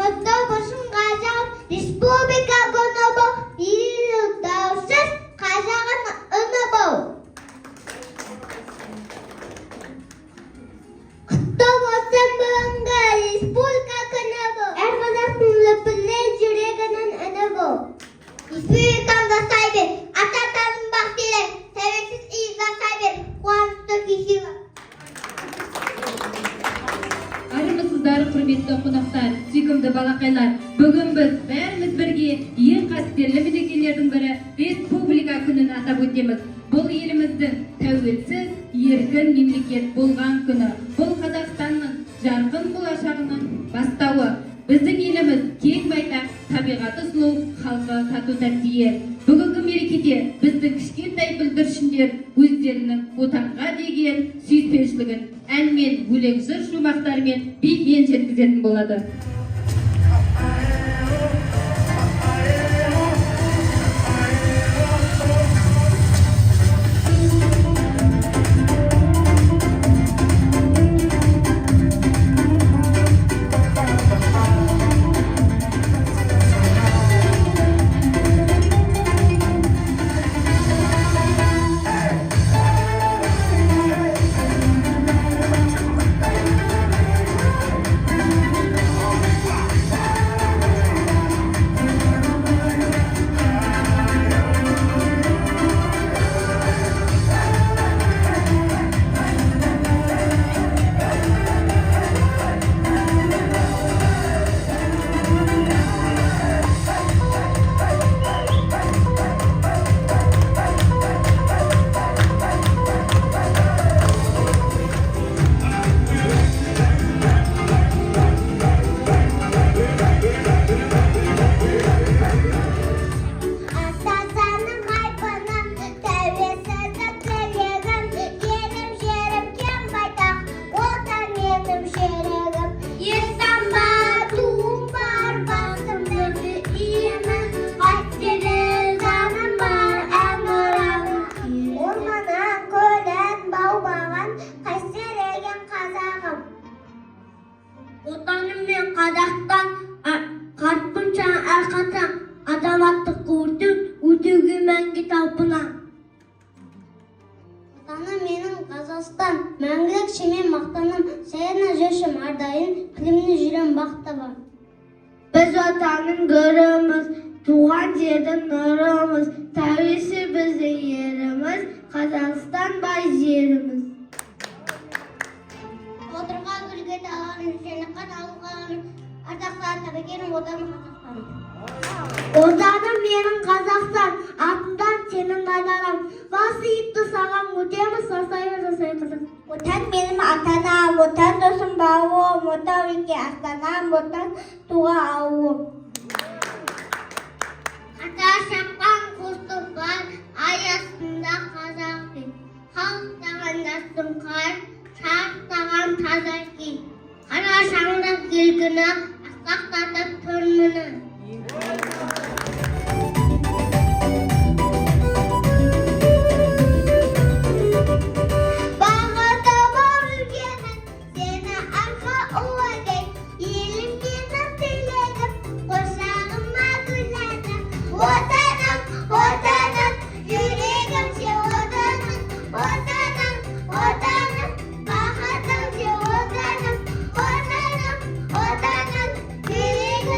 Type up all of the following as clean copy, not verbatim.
Құтты болсын қазағым, республика күні бол, елі даусыз қазағым үні бол. Құтты болсын бүгінгі республика күні бол, әр қазақтың лүпілі жүрегінің үні бол. Республикамда сай бер, ата таным бақ берер, тәуелсіз игі сай бер, қуанышты кешегі. Армысыздар, құрметті қонақтар, сүйкімді балақайлар. Бүгін біз бәріміз бірге ең қастерлі мерекелердің бірі республика күнін атап өтеміз. Бұл еліміздің тәуелсіз, еркін мемлекет болған күні. Бұл Қазақстанның жарқын болашағының бастауы. Біздің еліміз кең байтақ, табиғаты сұлу, халқы тату тәтті. Бүгінгі мерекеде біздің кішкентай бүлдіршіндер өздерінің отанға деген сүйіспеншілігін әнмен, өлең жыр шумақтарымен биікпен жеткізетін болады. Отаным мен Қазақстан, қарпынша әрқатан, азаматтық өтеуге мәңгі талпынам. Отаным менің Қазақстан, мәңгілік шемен мақтаным, сені жүршім ардайын, кілімні жүрем бақтабам. Біз отаның гөріміз, туған жердің нұрымыз, тәуелсіз біздің еліміз, Қазақстан бай жеріміз. Отырға гүлге тағалым, сені қадалғалым, ардақтан табекенім отаным Қазақстан. Отаным менің Қазақстан, атымдан сенің айналам, басы итті саған өтеміз, сасайы жасай Қазақстан. Отан менің атанам, отан досым бауым, отан өлке астанам, отан туға ауым. Ата шапқан құсты бар, аясында қазақпен, халықтаған дастың қар, шақтаған таза ки, қара шаңдақ келгіні, асқақтатып тұрмыны. Бағыты бар үлкенің, сені арқа ұладай, елім менің тілегім, қошағыма гүләді. Отаным, отаным, жүрегім се отаным, отаным, отаным, бақытым се отаным, отаным, отаным, жүрегім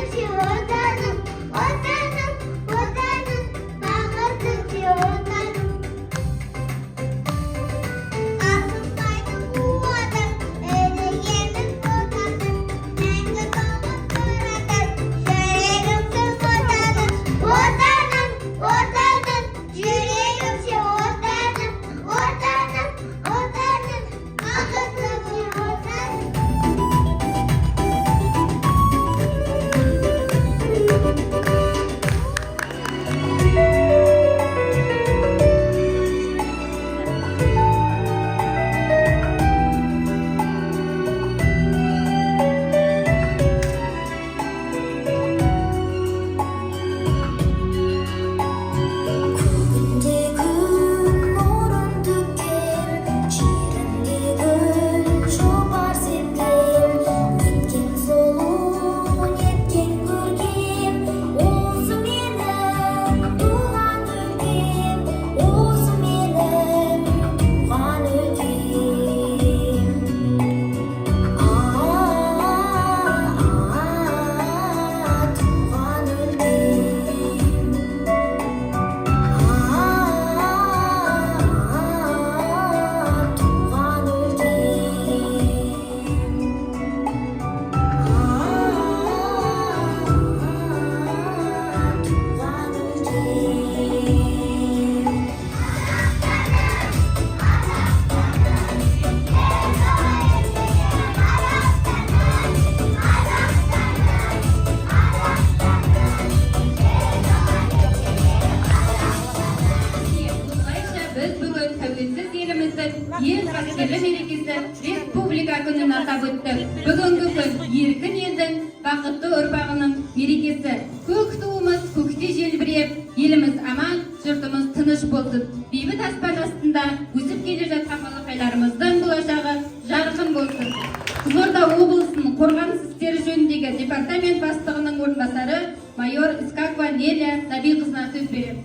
атап өттік. Бүгінгі күн еркін елдің бақытты ұрпағының мерекесі. Көк туымыз көкте желбіреп, еліміз аман, жұртымыз тыныш болсын. Бейбіт аспан астында өсіп келе жатқан балақайларымыздың болашағы жарқын болсын. Қызылорда облысының қорғаныс істері жөніндегі департамент бастығының орынбасары майор Искакова Неля Набиқызына сөз беремін.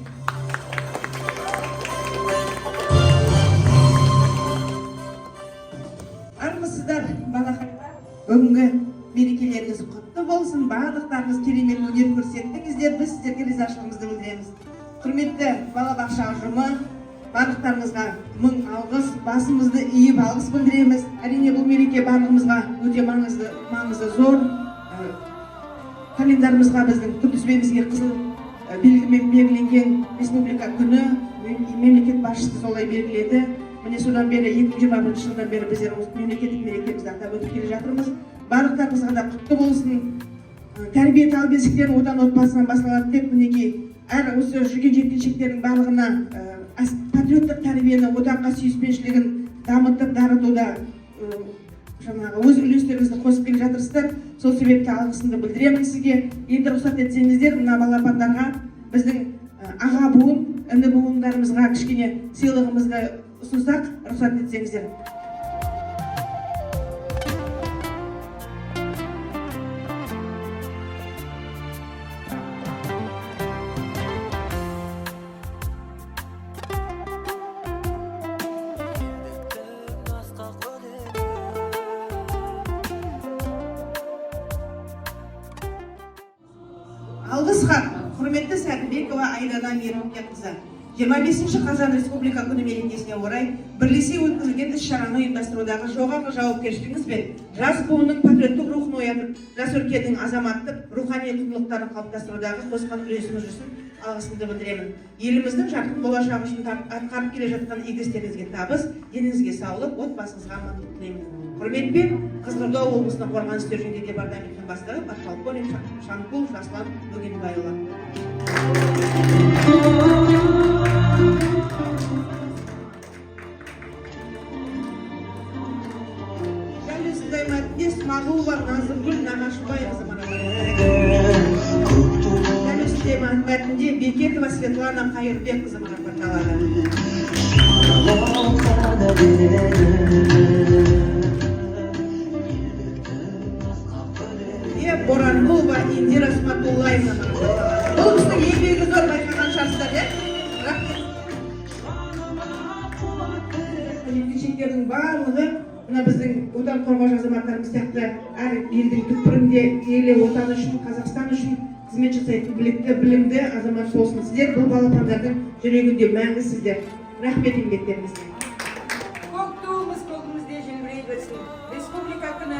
Армысыздар, балақайлар. Бүгінгі мерекелеріңіз құтты болсын. Барлықтарыңыз керемет өнер көрсеттіңіздер. Біз сіздерге ризашылығымызды білдіреміз. Құрметті балабақша ұжымы, барлықтарыңызға мың алғыс, басымызды иіп алғыс білдіреміз. Әрине бұл мереке барлығымызға өте маңызы зор. Календарымызға біздің күнтізбемізге қызыл белгімен белгіленген республика күні, мемлекет басшысы солай белгіледі. Міне содан бері 2021 жылдан бері біздер осы мемлекеттік мерекемізді атап өтіп келе жатырмыз. Барлықтарыңызға да құтты болсын. Тәрбие тал бесіктен отан отбасынан басталады деп мінекей әр осы жүрген жеткіншектердің барлығына патриоттық тәрбиені, отанға сүйіспеншілігін дамытып, дарытуда жаңағы өз үлестеріңізді қосып келе жатырсыздар. Сол себепті алғысымды білдіремін сізге. Енді рұқсат етсеңіздер, мына балапандарға біздің аға буын, іні буындарымызға кішкене сыйлығымызды ұсынсақ, рұқсат етсеңіздер. Алғыс хат, құрметті Сәдібекова Айдана Мейрамбекқызы. 25 қазан республика күні мерекесіне орай бірлесе өткізілген іс-шараны ұйымдастырудағы жоғарғы жауапкершілігіңіз бен жас буынның патриоттық рухын оятып, жас өлкенің азаматтық рухани құндылықтарын қалыптастырудағы қосқан үлесіңіз үшін алғысымды білдіремін. Еліміздің жарқын болашағы үшін атқарып келе жатқан игі істеріңізге табыс, деніңізге саулық, отбасыңызға амандық тілеймін. Құрметпен Қызылорда облысының қорғаныс істері жөніндегі департаментінің бастығы подполковник Шанкул Жаслан Бөгенбайұлы. Смағұлова Назымгүл Нағашыбайқызы Дәлесте мәтінде Бекетова Светлана Қайырбекқызы марапатталады. Боранғұлова Индира Сматуллаевна марапатталады. Бұл кісінің еңбегі зор, байқаған шығарсыздар, рахмет. Жеткіншектердің барлығы мына біздің отан қорғаушы азаматтарымыз сияқты әр елдің түкпірінде елі отан үшін, Қазақстан үшін қызмет жасайтын білікті, білімді азамат болсын. Сіздер бұл балапандардың жүрегінде мәңгісіздер. Рахмет еңбектеріңізге. Көк туымыз көгімізде желбірей берсін. Республика күні